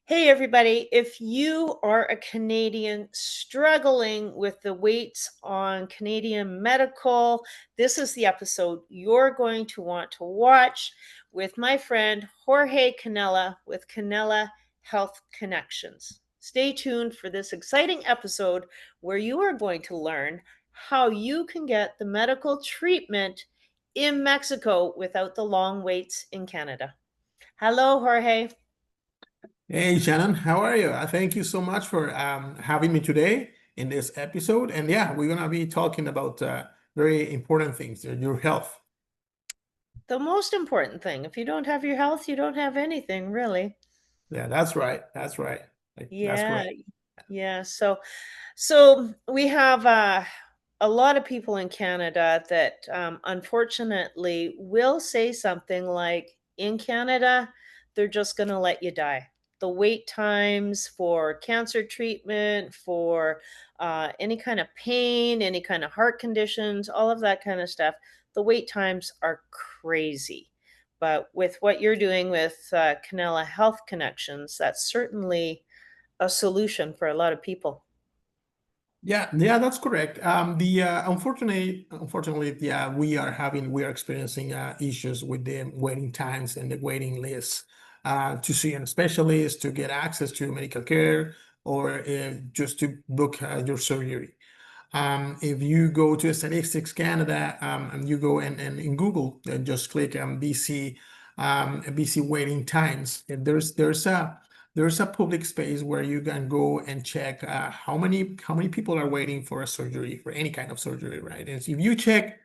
Hey, everybody. If you are a Canadian struggling with the waits on Canadian medical, this is the episode you're going to want to watch with my friend Jorge Canela with Canela Health Connections. Stay tuned for this exciting episode where you are going to learn how you can get the medical treatment in Mexico without the long waits in Canada. Hello, Jorge. Hey Shannon, how are you? Thank you so much for having me today in this episode. And yeah, we're gonna be talking about very important things, your health. The most important thing. If you don't have your health, you don't have anything, really. Yeah, that's right. That's right. That's Yeah, correct. yeah. So we have a lot of people in Canada that unfortunately will say something like, in Canada, they're just going to let you die. The wait times for cancer treatment, for any kind of pain, any kind of heart conditions, all of that kind of stuff, the wait times are crazy. But with what you're doing with Canela Health Connections, that's certainly a solution for a lot of people. Yeah, that's correct. The unfortunately, yeah, we are experiencing issues with the waiting times and the waiting lists to see a specialist, to get access to medical care, or just to book your surgery. If you go to Statistics Canada and you go and in Google and just click BC waiting times, and there's a public space where you can go and check how many people are waiting for a surgery, for any kind of surgery, right? And so if you check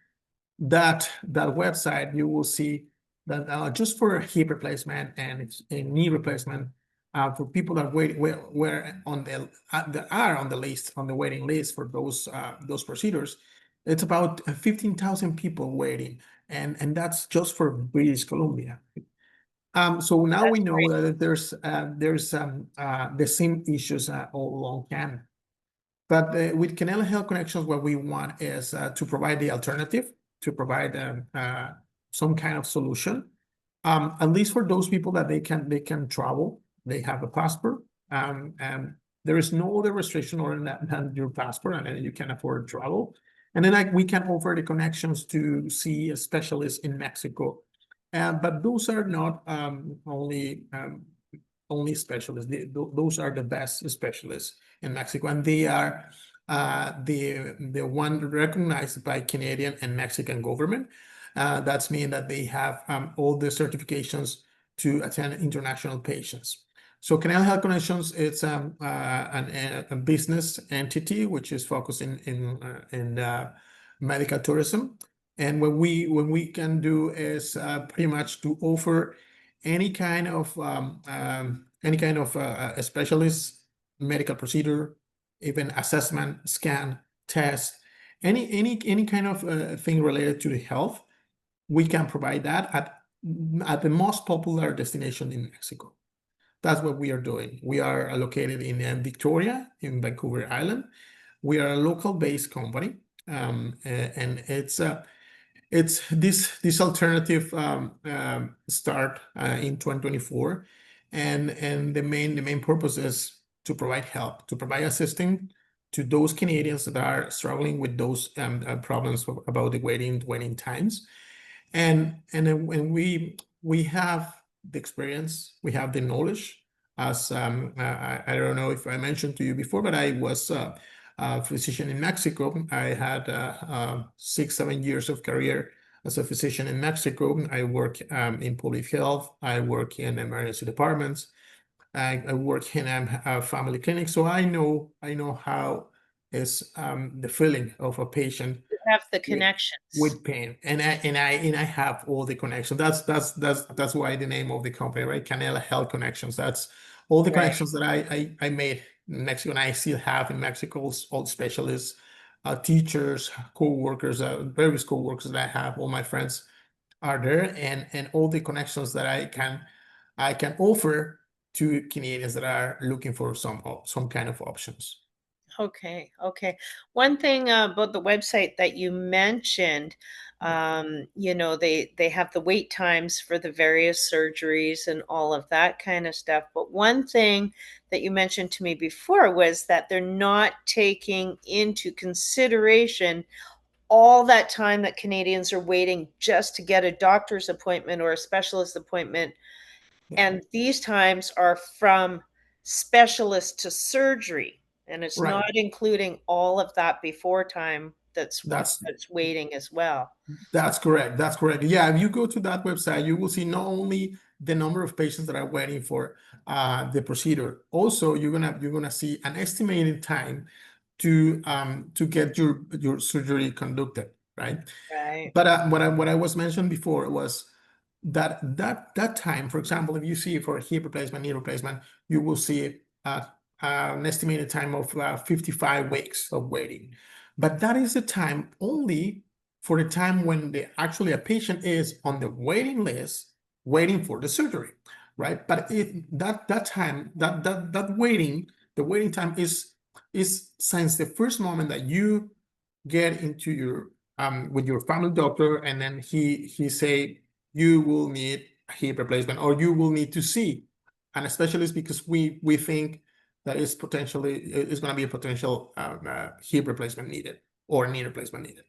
that website, you will see that just for a hip replacement and it's a knee replacement, for people that were on the that are on the list, on the waiting list for those procedures, it's about 15,000 people waiting, and that's just for British Columbia. So now we That's know great. that there's the same issues all along Canada. But with Canela Health Connections, what we want is to provide the alternative, to provide some kind of solution, at least for those people that they can travel, they have a passport, and there is no other restriction other than your passport, and then you can afford travel. And then we can offer the connections to see a specialist in Mexico. But those are not only specialists. Those are the best specialists in Mexico, and they are the one recognized by Canadian and Mexican government. That's mean that they have all the certifications to attend international patients. So Canela Health Connections, it's a business entity which is focused in medical tourism. And what we can do is pretty much to offer any kind of a specialist medical procedure, even assessment, scan, test, any kind of thing related to the health. We can provide that at the most popular destination in Mexico. That's what we are doing. We are located in Victoria, in Vancouver Island. We are a local-based company, and it's this alternative start in 2024, and the main purpose is to provide help, to provide assistance to those Canadians that are struggling with those problems about the waiting times, and then when we have the experience, we have the knowledge. As I don't know if I mentioned to you before, but I was a physician in Mexico. I had 6-7 years of career as a physician in Mexico. I work in public health. I work in emergency departments. I work in a family clinic, so I know how is the feeling of a patient You have the with connections. with pain, and I have all the connections. That's why the name of the company, right? Canela Health Connections. That's all the Right. connections that I made in Mexico, and I still have in Mexico. All specialists, teachers, co-workers, various co-workers that I have. All my friends are there, and all the connections that I can offer to Canadians that are looking for some kind of options. Okay, okay. One thing about the website that you mentioned, they have the wait times for the various surgeries and all of that kind of stuff. But one thing that you mentioned to me before was that they're not taking into consideration all that time that Canadians are waiting just to get a doctor's appointment or a specialist appointment, Yeah. and these times are from specialist to surgery, and it's Right. not including all of that before time That's that's waiting as well. That's correct. That's correct. Yeah, if you go to that website, you will see not only the number of patients that are waiting for the procedure, also you're gonna see an estimated time to get your surgery conducted, right? Right. But what I was mentioned before was that time, for example, if you see for hip replacement, knee replacement, you will see an estimated time of 55 weeks of waiting. But that is the time only for the time when actually a patient is on the waiting list waiting for the surgery, right? But that time, that waiting, the waiting time is since the first moment that you get into your with your family doctor, and then he say you will need a hip replacement or you will need to see an specialist because we think that is going to be a potential hip replacement needed or knee replacement needed.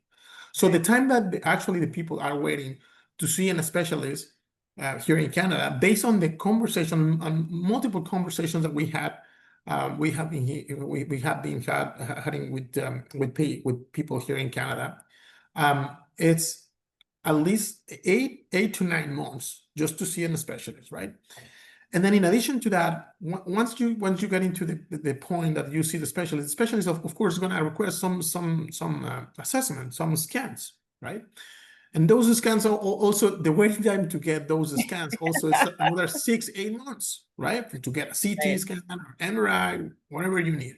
So the Right. time that actually the people are waiting to see a specialist here in Canada, based on the conversation, on multiple conversations that we had, we have been having with people here in Canada. It's at least eight to 9 months just to see a specialist, right? And then in addition to that, once you get into the point that you see the specialist of course is going to request some assessment, some scans, right? And those scans are also the waiting time to get those scans. Also, it's another 6 8 months, right? To get a CT Right. scan or MRI, whatever you need,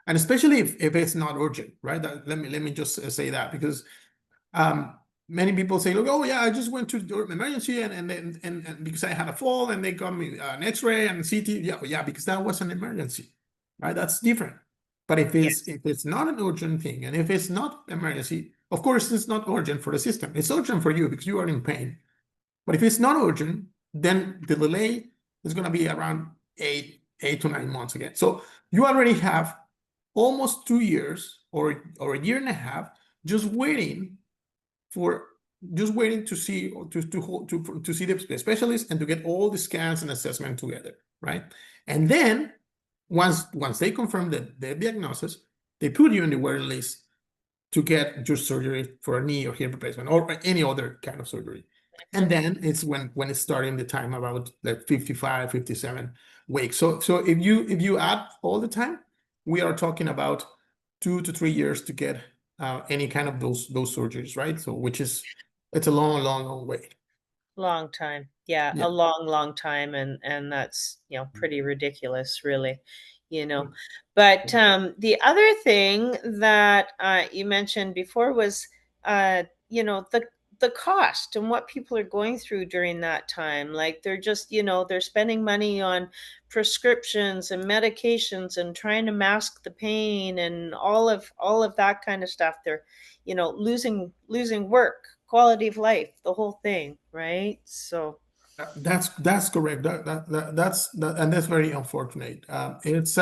and especially if it's not urgent, right? Let me just say that because many people say, look, oh yeah, I just went to the emergency and because I had a fall and they got me an X-ray and CT. Yeah, because that was an emergency, right? That's different. But Yes. if it's not an urgent thing and if it's not emergency, of course it's not urgent for the system. It's urgent for you because you are in pain. But if it's not urgent, then the delay is going to be around 8 to 9 months again. So you already have almost 2 years or a year and a half just waiting for to see to see the specialist and to get all the scans and assessment together, right? And then once they confirm the diagnosis, they put you on the waiting list to get your surgery for a knee or hip replacement or any other kind of surgery. And then it's when it's starting the time about like 55, 57 weeks. So if you add all the time, we are talking about 2 to 3 years to get any kind of those surgeries, right? So it's a long, long, long way. Long time. Yeah, Yeah. a long, long time, and that's, pretty ridiculous, really, you know. But, the other thing that, you mentioned before was, the cost and what people are going through during that time. Like, they're just, they're spending money on prescriptions and medications and trying to mask the pain and all of that kind of stuff. They're, losing work, quality of life, the whole thing, right? So, That's correct. And that's very unfortunate. It's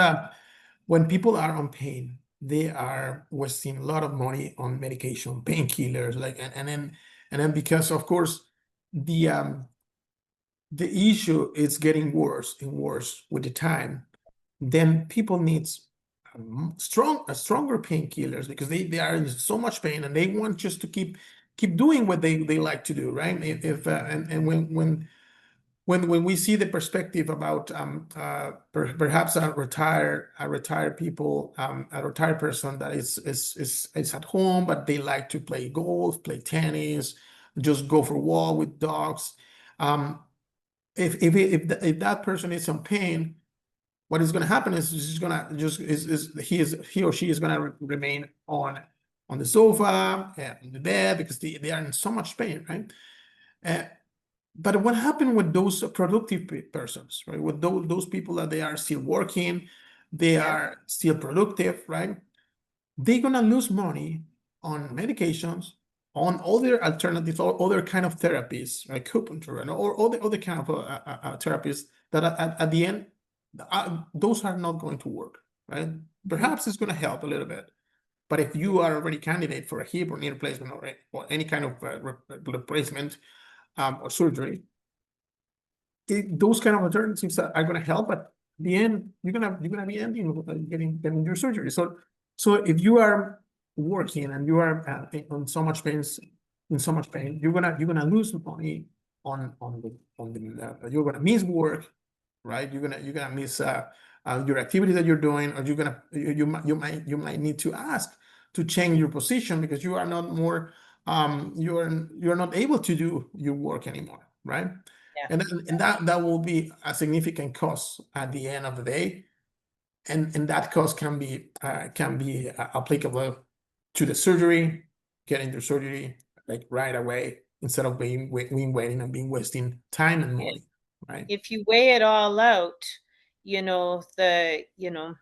when people are on pain, they are wasting a lot of money on medication, painkillers, like and then because of course the issue is getting worse and worse with the time, then people needs stronger painkillers because they are in so much pain and they want just to keep doing what they like to do, right? If and when we see the perspective about perhaps a retired people, a retired person that is at home, but they like to play golf, play tennis, just go for a walk with dogs. Um, if that person is in pain, what is going to happen is he's going to just he or she is going to remain on the sofa, on the bed because they are in so much pain, right? Uh, but what happened with those productive persons, right? With those people that they are still working, they Yeah. are still productive, right? They're gonna lose money on medications, on other alternatives, or other kind of therapies, like acupuncture and or other kind of therapies that at the end, those are not going to work, right? Mhm. Perhaps it's going to help a little bit, but if you are already candidate for a hip or knee replacement or any kind of replacement or surgery, those kind of alternatives are going to help, but at the end you're gonna be ending getting your surgery. So if you are working and you are on so much pain, you're gonna lose money on the you're gonna miss work, right? You're gonna miss your activity that you're doing, or you might need to ask to change your position because you are not more you're not able to do your work anymore, right? Yeah. And that will be a significant cost at the end of the day, and that cost can be applicable to the surgery, getting the surgery like right away instead of being waiting and being wasting time and Yeah. money, right? If you weigh it all out,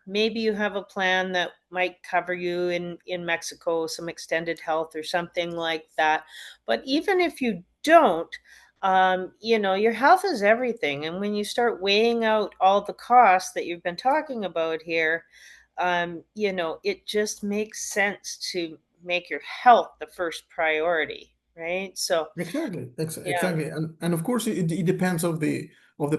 maybe you have a plan that might cover you in Mexico, some extended health or something like that. But even if you don't, your health is everything. And when you start weighing out all the costs that you've been talking about here, it just makes sense to make your health the first priority, right? So, Exactly, yeah. exactly, and of course it depends of the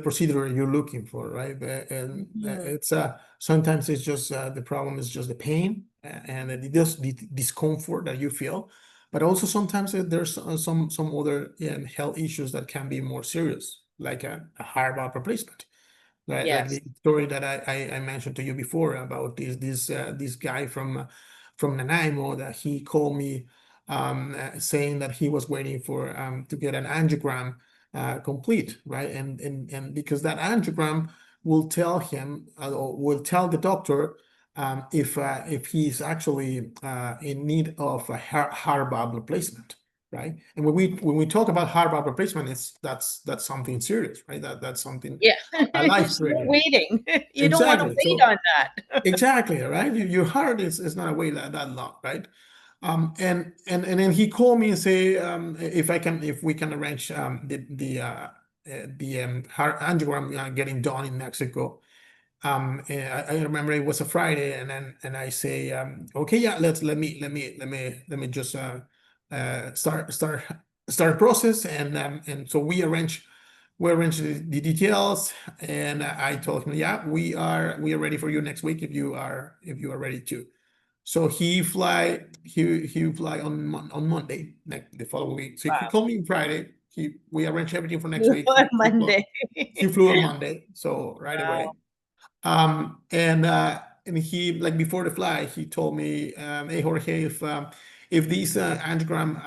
procedure you're looking for, right? And Mhm. it's sometimes it's just the problem is just the pain and the discomfort that you feel, but also sometimes there's some other health issues that can be more serious, like a heart valve replacement. Like Yes. the story that I mentioned to you before about this guy from Nanaimo, that he called me saying that he was waiting for to get an angiogram complete, right? And because that angiogram will tell him or will tell the doctor if he's actually in need of a heart valve replacement, right? And when we talk about heart valve replacement, that's something serious, right? That's something Yeah. a life It's no threatening. waiting. You don't wanna Exactly. wait So on that. exactly, right? Your heart is not away that long, right? And then he called me and say if we can arrange the heart angiogram getting done in Mexico. And I remember it was a Friday, and I say, okay, yeah, let me just start process, and so we arrange the details, and I told him, yeah, we are ready for you next week if you are ready to. So he fly on Monday, like the following week. So he Wow. called me Friday. We arranged everything for next week. On He flew, Monday. he flew on Monday, so right Wow. away. And he, like, before the flight, he told me, hey Jorge, if this angiogram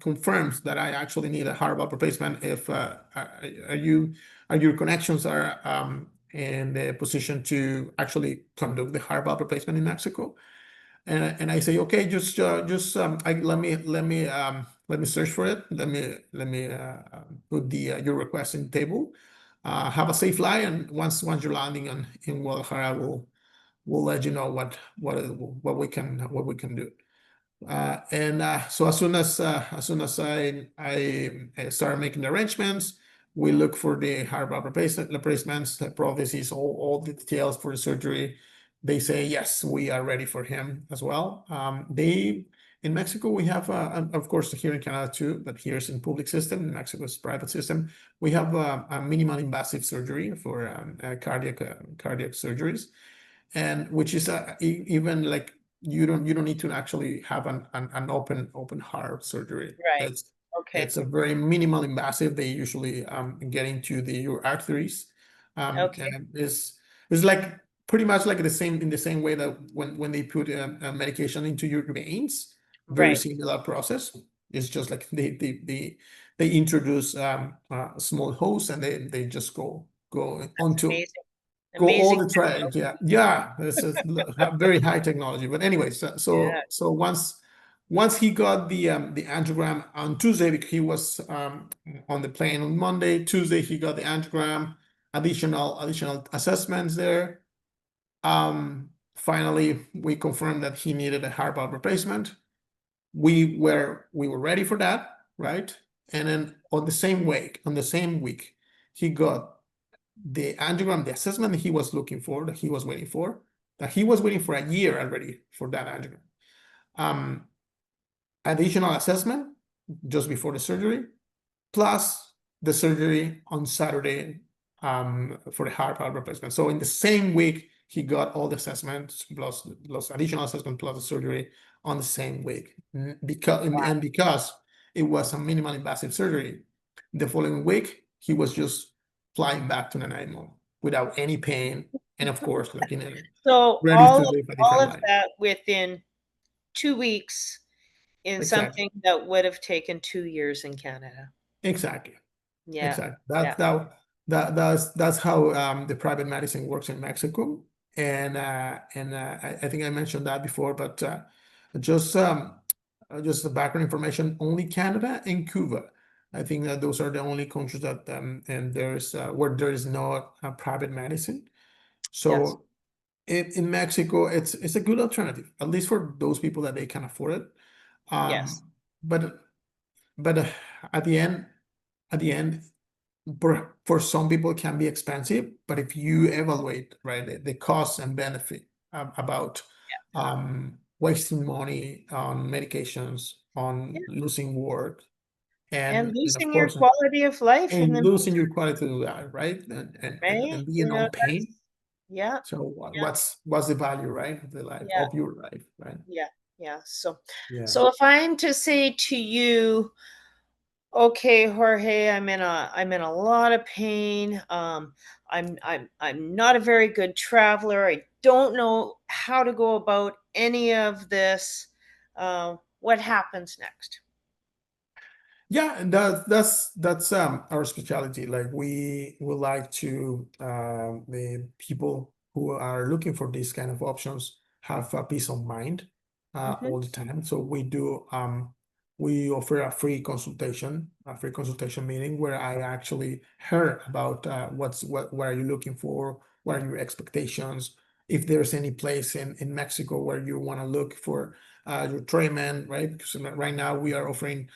confirms that I actually need a heart valve replacement, if are your connections are in the position to actually conduct the heart valve replacement in Mexico? And I say, okay, just let me search for it. Let me put the your request in the table. Have a safe flight, and once you're landing in Guadalajara, we'll let you know what we can do. And so as soon as I started making the arrangements, we look for the heart valve replacements, the prostheses, all the details for the surgery. They say yes, we are ready for him as well. They in Mexico we have, of course, here in Canada too, but here's in public system. In Mexico it's private system. We have a minimal invasive surgery for cardiac surgeries, and which is even like you don't need to actually have an open heart surgery. Right. Okay. It's a very minimal invasive. They usually get into your arteries, Okay. and it's like pretty much like in the same way that when they put a medication into your veins. Very Right. similar process. It's just like they introduce a small hose, and they just go That's onto amazing. go all Amazing the track. technology. Yeah, this is very high technology. But anyway, so Yeah. so, so once he got the angiogram on Tuesday, because he was on the plane on Monday. Tuesday he got the angiogram, additional assessments there. Finally, we confirmed that he needed a heart valve replacement. We were ready for that, right? And then on the same week, he got the angiogram, the assessment that he was looking for, that he was waiting for, that he was waiting for a year already for that angiogram. Additional assessment just before the surgery, plus the surgery on Saturday for the heart valve replacement. So in the same week, he got all the assessments plus additional assessment plus the surgery on the same week. Because it was a minimal invasive surgery, the following week he was just flying back to Nanaimo without any pain, and of course, like So ready to live a all different of life. that within 2 weeks in Exactly. something that would have taken 2 years in Canada. Exactly. Yeah, Exactly. yeah, That's how the private medicine works in Mexico. And I think I mentioned that before, but just just the background information, only Canada and Cuba. I think that those are the only countries that and there's where there is no private medicine. yes, So in Mexico, it's a good alternative, at least for those people that they can afford it. yes, But at the end, at the end, for some people it can be expensive, but if you evaluate right the cost and benefit about wasting money on medications, on yeah, losing work, and and of losing your course quality of life in and the losing meantime, your quality of life, right? right? And being on pain. That's yeah, So yeah, what's the value, right? Of the life yeah, of your life, right? yeah, yeah. So, Yeah. so if I'm to say to you, okay, Jorge, I'm in a lot of pain. I'm not a very good traveler. I don't know how to go about any of this. What happens next? Yeah, and that's our specialty. Like we would like to the people who are looking for these kind of options have a peace of mind Mhm. all the time. So we offer a free consultation meeting where I actually heard about what are you looking for, what are your expectations, if there's any place in Mexico where you want to look for your treatment, right? Because right now we are offering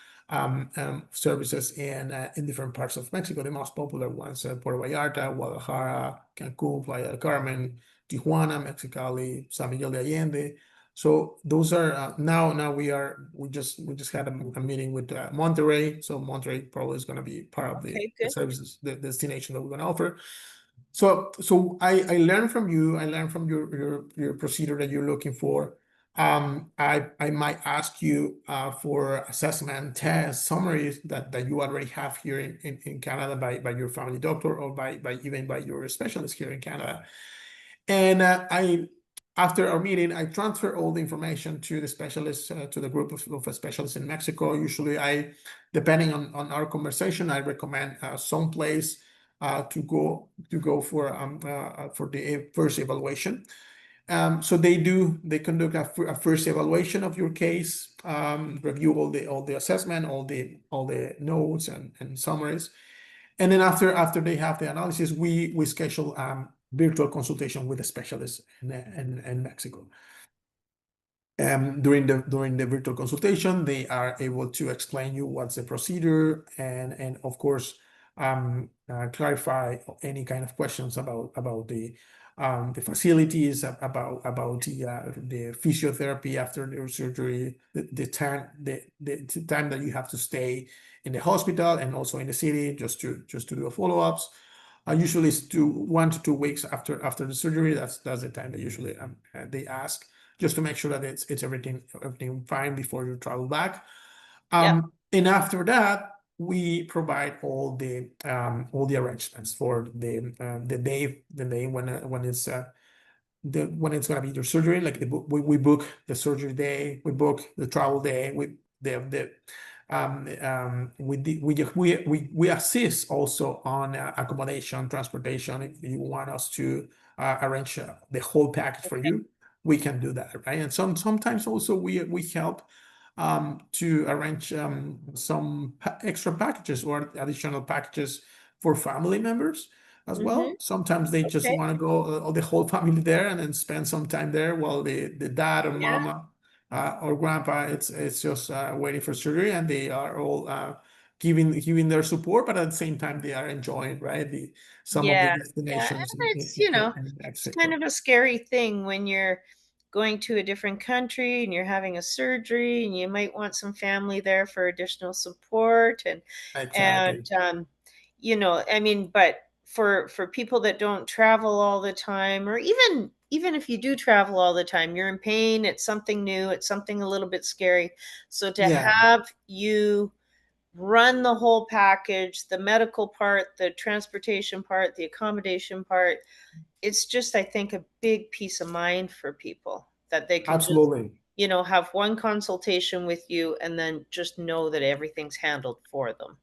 services in different parts of Mexico. The most popular ones: Puerto Vallarta, Guadalajara, Cancun, Playa del Carmen, Tijuana, Mexicali, San Miguel de Allende. So those are now we just had a meeting with Monterrey. So Monterrey probably is going to be part of Okay, the good. services, the destination that we're going to offer. So I learned from you. I learned from your procedure that you're looking for. I might ask you for assessment, tests, summaries that you already have here in Canada by your family doctor or by even by your specialist here in Canada. And I after our meeting, I transfer all the information to the specialists, to the group of specialists in Mexico. Usually, depending on our conversation, I recommend some place to go for the first evaluation. So they conduct a first evaluation of your case, review all the assessment, all the notes and summaries, and then after they have the analysis, we schedule virtual consultation with a specialist in Mexico. During the virtual consultation, they are able to explain you what's the procedure and of course clarify any kind of questions about the facilities, about the physiotherapy after the surgery, the time that you have to stay in the hospital and also in the city just to do follow-ups. Usually it's 1 to 2 weeks after the surgery. That's the time that usually they ask, just to make sure that it's everything fine before you travel back. Yeah. And after that, we provide all the arrangements for the day when it's gonna be your surgery. Like we book the surgery day, we book the travel day, we assist also on accommodation, transportation. If you want us to arrange the whole package for Okay. you, we can do that, right? And sometimes also we help to arrange some extra packages or additional packages for family members. as Mhm. well. Sometimes they just Okay. want to go, the whole family there and then spend some time there while the dad or Yeah. mama or grandpa, it's just waiting for surgery, and they are all giving their support, but at the same time they are enjoying, right, the some of the Yeah. Yeah, destinations and it's, in it's kind Mexico. of a scary thing when you're going to a different country and you're having a surgery and you might want some family there for additional support Exactly. and I mean, but for people that don't travel all the time, or even if you do travel all the time, you're in pain, it's something new, it's something a little bit scary. So to Yeah, have you run the whole package, the medical part, the transportation part, the accommodation part, it's just, I think, a big peace of mind for people that they can just, absolutely. have one consultation with you and then just know that everything's handled for them.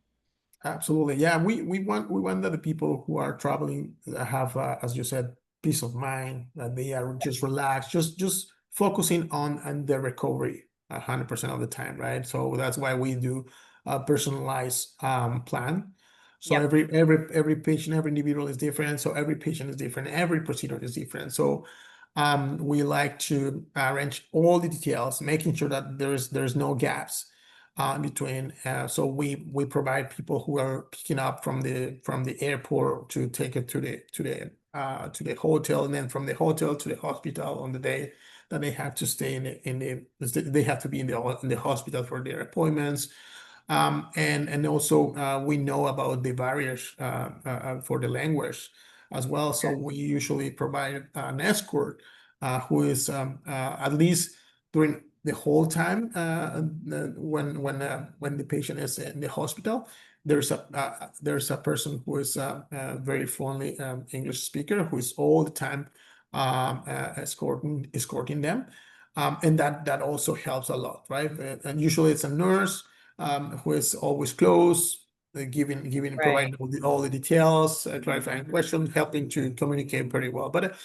Absolutely. Yeah, we want that the people who are traveling have, as you said, peace of mind, that they are just relaxed, just focusing on their recovery 100% of the time, right? So that's why we do a personalized plan. So Yep. every patient, every individual is different. So every patient is different. Every procedure is different. So we like to arrange all the details, making sure that there's no gaps between. So we provide people who are picking up from the airport to take it to the hotel, and then from the hotel to the hospital on the day that they have to stay they have to be in the hospital for their appointments. And also we know about the barriers for the language as well. So we usually provide an escort who is at least during the whole time when the patient is in the hospital. There's a person who is very fluently English speaker, who is all the time escorting them, and that also helps a lot, right? And usually it's a nurse who is always close, giving Right. providing all the details, clarifying questions, helping to communicate very well. But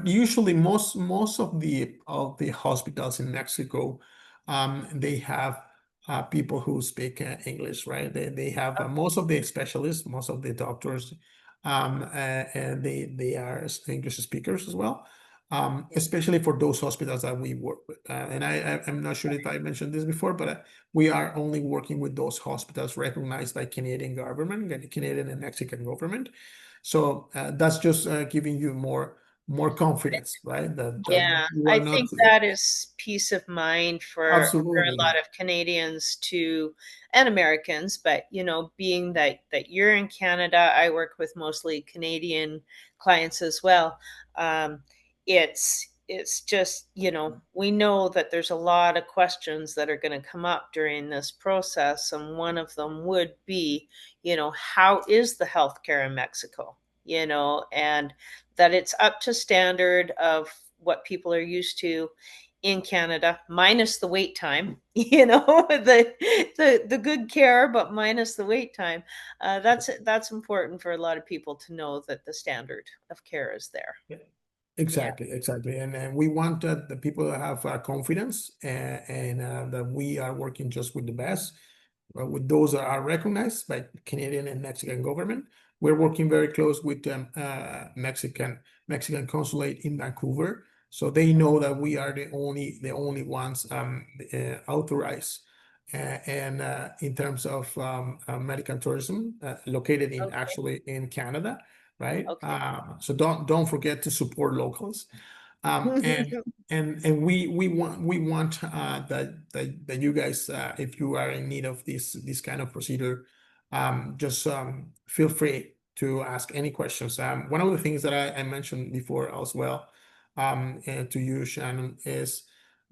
usually most of the hospitals in Mexico, they have people who speak English, right? They have most of the specialists, most of the doctors, and they are English speakers as well. Especially for those hospitals that we work with, and I'm not sure if I mentioned this before, but we are only working with those hospitals recognized by Canadian government, and Canadian and Mexican government. So that's just giving you more confidence, right? That Yeah, you I are not. think that is peace of mind for a Absolutely. lot of Canadians to and Americans, but being that you're in Canada, I work with mostly Canadian clients as well. Um, it's just, we know that there's a lot of questions that are going to come up during this process, and one of them would be, how is the healthcare in Mexico? And that it's up to standard of what people are used to in Canada, minus the wait time, the good care, but minus the wait time. That's important for a lot of people to know that the standard of care is there. Yeah. Yeah. Exactly, exactly. And we want the people to have confidence, and that we are working just with the best, with those that are recognized by Canadian and Mexican government. We're working very close with Mexican consulate in Vancouver, so they know that we are the only ones authorized. And in terms of medical tourism, located in Okay. actually in Canada, right? Okay. So don't forget to support locals. And we want that you guys, if you are in need of this kind of procedure, just feel free to ask any questions. One of the things that I mentioned before as well, and to you, Shannon, is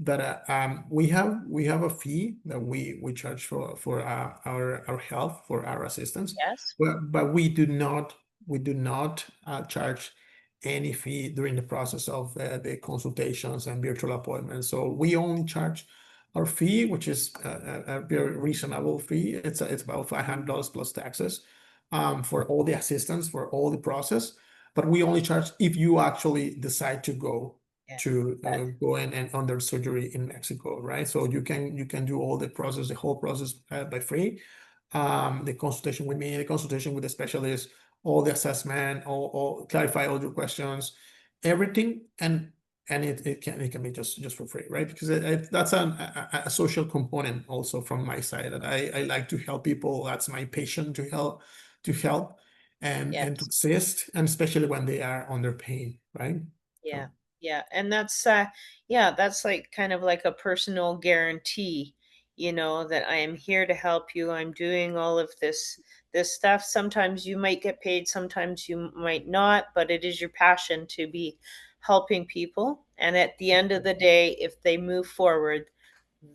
that we have a fee that we charge for our health, for our assistance, Yes. but we do not charge any fee during the process of the consultations and virtual appointments. So we only charge our fee, which is a very reasonable fee. It's about $500 plus taxes, for all the assistance, for all the process. But we only charge if you actually decide to go Yeah. to go in and under surgery in Mexico, right? So you can do all the whole process by free. The consultation with me, the consultation with the specialist, all the assessment, all clarify all your questions, everything, and it can be just for free, right? Because that's a social component also from my side, that I like to help people. That's my passion, to help and to Yes. assist, and especially when they are under pain, right? Yeah. So Yeah. And that's yeah, that's like kind of like a personal guarantee, that I am here to help you. I'm doing all of this stuff. Sometimes you might get paid, sometimes you might not, but it is your passion to be helping people. And at the end of the day, if they move forward,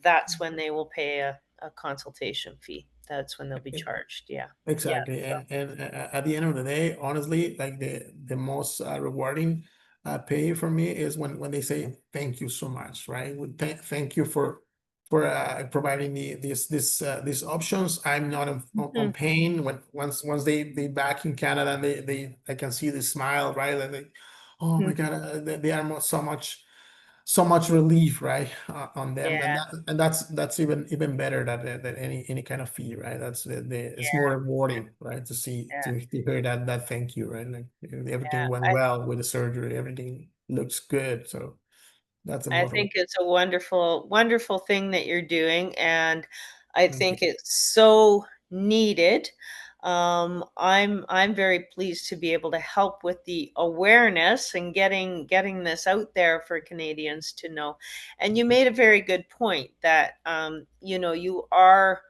that's when they will pay a consultation fee. That's when they'll be charged. Yeah. Yeah. exactly, So, and at the end of the day, honestly, like the most rewarding pay for me is when they say thank you so much, right? Thank you for providing me these options. I'm not on mhm, pain. When once they back in Canada, and they I can see the smile, right? Like, oh my mhm. God, they are so much relief, right, on them, and Yeah. that's even better than any kind of fee, right? That's it's Yeah. more rewarding, right, to see Yeah. to hear that thank you, right? Like everything went Yeah. well with the surgery, everything looks good, so that's the I most. think it's a wonderful, wonderful thing that you're doing, and I Thank you. think it's so needed. I'm very pleased to be able to help with the awareness and getting this out there for Canadians to know. And you made a very good point that you are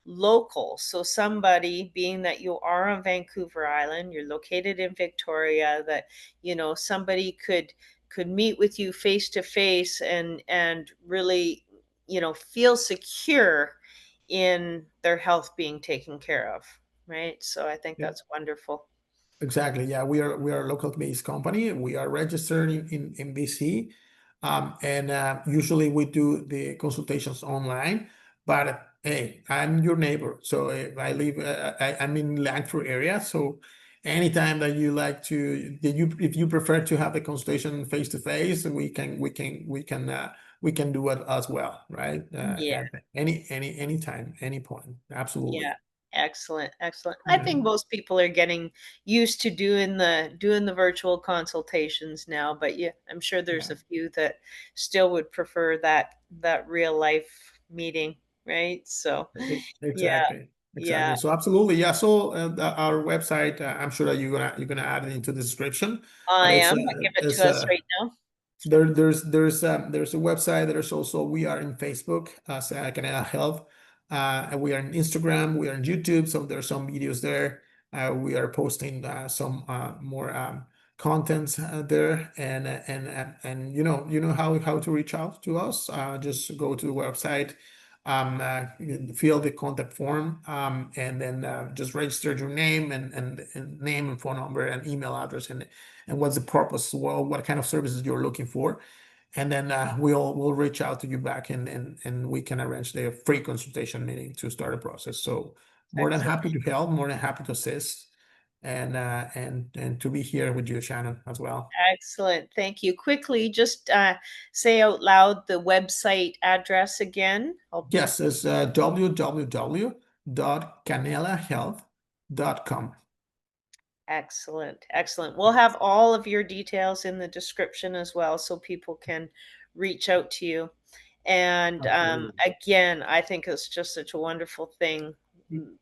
local. So somebody, being that you are on Vancouver Island, you're located in Victoria, that somebody could meet with you face to face and really feel secure in their health being taken care of, right? So I think Yeah. that's wonderful. Exactly. Yeah, we are a local based company. We are registered in BC, and usually we do the consultations online. But hey, I'm your neighbor, so I'm in Langford area. So anytime that you like to, if you prefer to have the consultation face to face, we can do it as well, right? Yeah. At anytime, any point. Yeah. Absolutely. Excellent, excellent. I Yeah. think most people are getting used to doing the virtual consultations now, but yeah, I'm sure there's Yeah. a few that still would prefer that real life meeting, right? So, yeah, Exactly. yeah. Exactly. So absolutely, yeah. So our website, I'm sure that you're gonna add it into the description, but I it's am. Give it it's to us right now. there's a website. There's also, we are in Facebook as Canela Health, and we are in Instagram. We are in YouTube. So there's some videos there. We are posting some more contents there, and you know how to reach out to us. Just go to the website, fill the contact form, and then just register your name and name and phone number and email address, and what's the purpose, well, what kind of services you're looking for, and then we'll reach out to you back, and we can arrange the free consultation meeting to start a process. So more than Excellent. happy to help, more than happy to assist, and to be here with you, Shannon, as well. Excellent. Thank you. Quickly, just say out loud the website address again. Yes, it's www.canelahealth.com. Excellent. Excellent. We'll have all of your details in the description as well so people can reach out to you. And Absolutely. again, I think it's just such a wonderful thing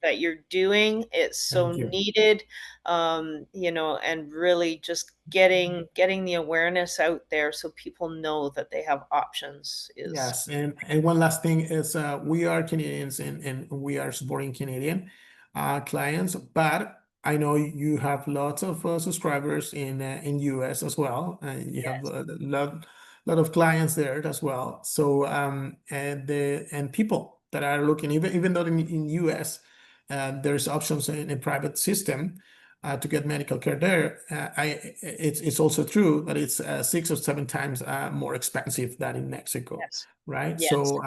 that you're doing. It's so Thank you. needed, and really just getting the awareness out there so people know that they have options is Yes, and one last thing is, we are Canadians, and we are supporting Canadian clients, but I know you have lots of subscribers in US as well, and you have yes, a lot of clients there as well. So and people that are looking, even though in US there's options in a private system to get medical care there. It's also true that it's 6 or 7 times more expensive than in Mexico, yes, right? yes. So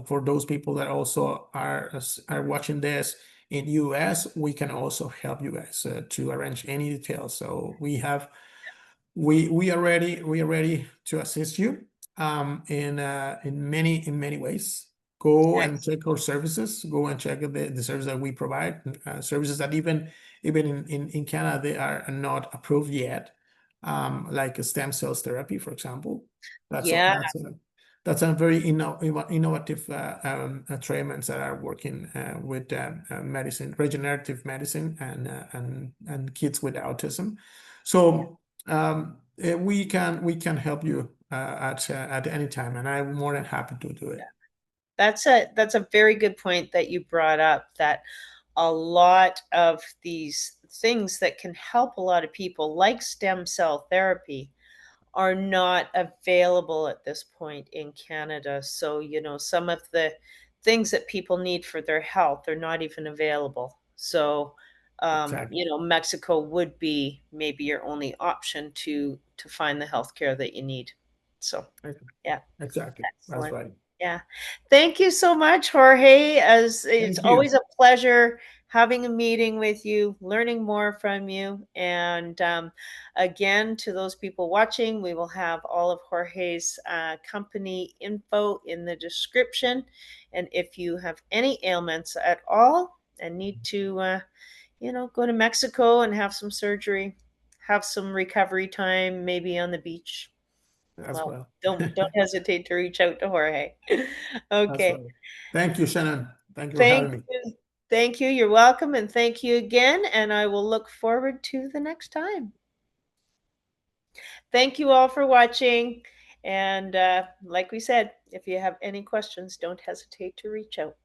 for those people that also are watching this in US, we can also help you guys to arrange any details. So we are ready to assist you in many ways. Go and Excellent. check our services. Go and check the service that we provide, services that even even in Canada, they are not approved yet. Like a stem cells therapy, for example. That's a, Yeah, that's a, that's a very innovative treatments that are working with medicine, regenerative medicine, and kids with autism. So we can help you at any time, and I'm more than happy to do it. that's a very good point that you brought up, that a lot of these things that can help a lot of people, like stem cell therapy, are not available at this point in Canada. So, some of the things that people need for their health are not even available. So, Exactly. Mexico would be maybe your only option to find the health care that you need. So, yeah. Exactly. That's Excellent. right. Yeah. Thank you so much, Jorge. As it's Thank you. always a pleasure having a meeting with you, learning more from you. And again, to those people watching, we will have all of Jorge's company info in the description. And if you have any ailments at all and need to, go to Mexico and have some surgery, have some recovery time, maybe on the beach, As well, well. don't hesitate to reach out to Jorge. That's Okay. right. Thank you, Shannon. Thank you for Thank having me. you. Thank you. You're welcome. And thank you again. And I will look forward to the next time. Thank you all for watching. And like we said, if you have any questions, don't hesitate to reach out.